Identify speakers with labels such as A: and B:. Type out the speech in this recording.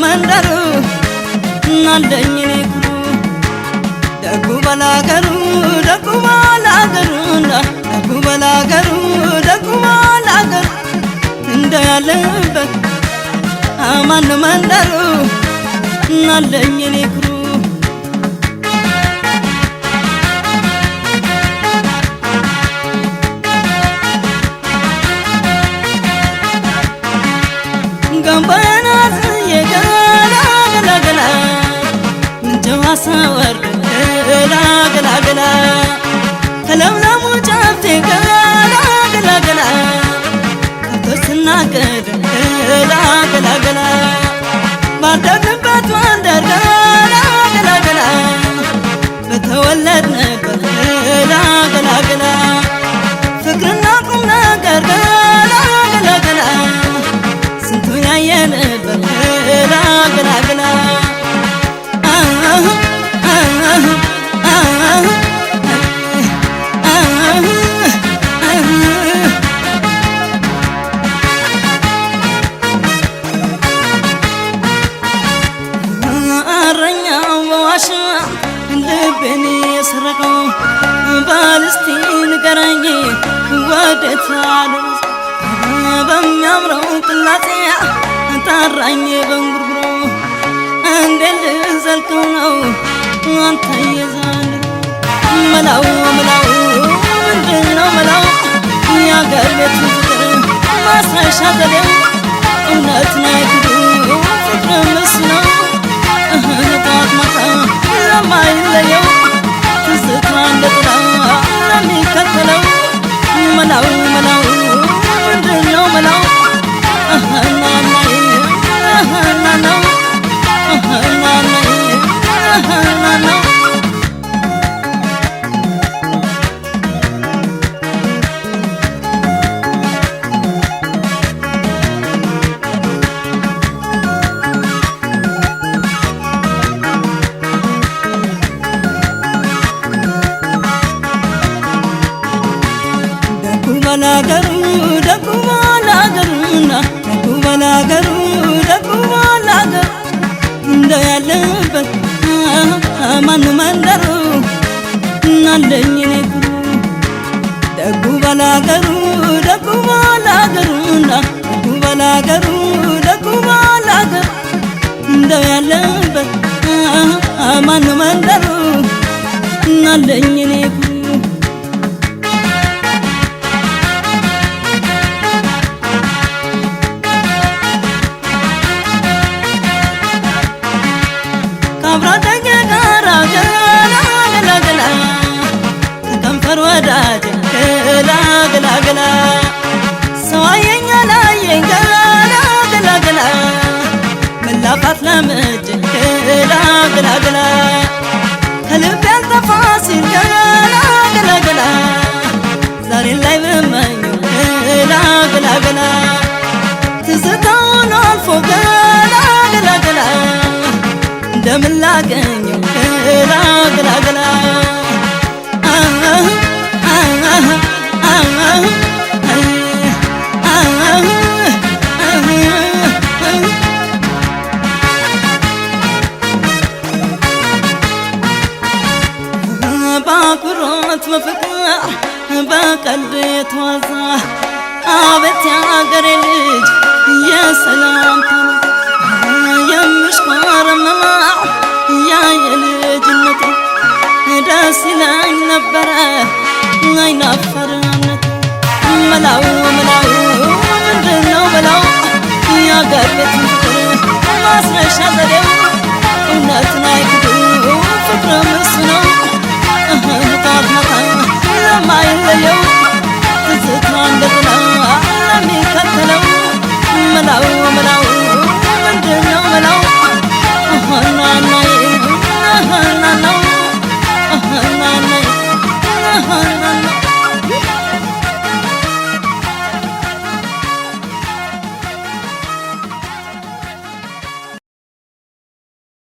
A: መንደሩ እናለኝ እኔ ኩሩ ደጉ በላገሩ ደጉ በላገሩና ደጉ በላገሩ ደጉ በላገሩ እንደ ያለበት አማን መንደሩ እናለኝ እኔ ኩሩ ገንበናት የገላ ገላ ገላ ምንጭዋ ሳወርድ ገላ ገላ ገላ ከለምለሙ ጫፍቴ ገላ ገላ ገላ ከብቶች ስናገድ ገላ ገላ ገላ ባደግንበት መንደር ገላ ገላ ገላ በተወለድንበት ገላ ገላ ገላ ፍቅርና ቁም ነገር ገላ ገላ ገላ ስንቱ ያየንበት ገላ ገላ ገላ እረኛው በዋሻ ልቤን የሰረቀው ባልስቲ ንገረኝ ወዴት አደረሰ በሚያምረው ቅላጼ ጠራኝ በእንጉርጉሮ እንዴት ልዘልቀው ነው አንተ የዘንድሮ መላው መላው ምንድነው መላው የአገር ቤት ፍቅር ማስረሻ ዘዴው እውነት ነው ክዱ ፍቅር ምስ ነው ጠዋት ማታ ለማይለየው ትዝታ እንደ ጥላ ለሚከተለው መላው መላው ምንድነው መላው በላገሩ ደጉ በላገሩና ደጉ በላገሩ ደጉ በላገሩ እንደ ያለበት ማን መንደሩ እናለኝ እኔ ኩሩ ደጉ በላገሩ ደጉ በላገሩና ደጉ በላገሩ ደጉ በላገሩ እንደ ያለበት ማን መንደሩ እናለኝ እኔ ኩሩ ወዳጅ ገላ ገላ ገላ ሰው አየኝ አላየኝ ገላ ገላ ገላ መላፋት ለምጅ ገላ ገላ ገላ ከልብ ያልጠፋ ሲል ገላ ገላ ገላ ዛሬን ላይ ብመኘው ገላ ገላ ገላ ትዝታውን አልፎ ገላ ገላ ገላ እንደምን ላገኘው ገላ ገላ ገላ ባኩሮት በፍቅር በቀልድ የተዋዛ አቤት የአገሬ ልጅ የሰላምታ የምሽኮረመመው ያ የልጅነቴ ደስ ይለኝ ነበረ አይናፈርነት መላው መላው ምንድነው መላው የአገር ቤት ፍቅር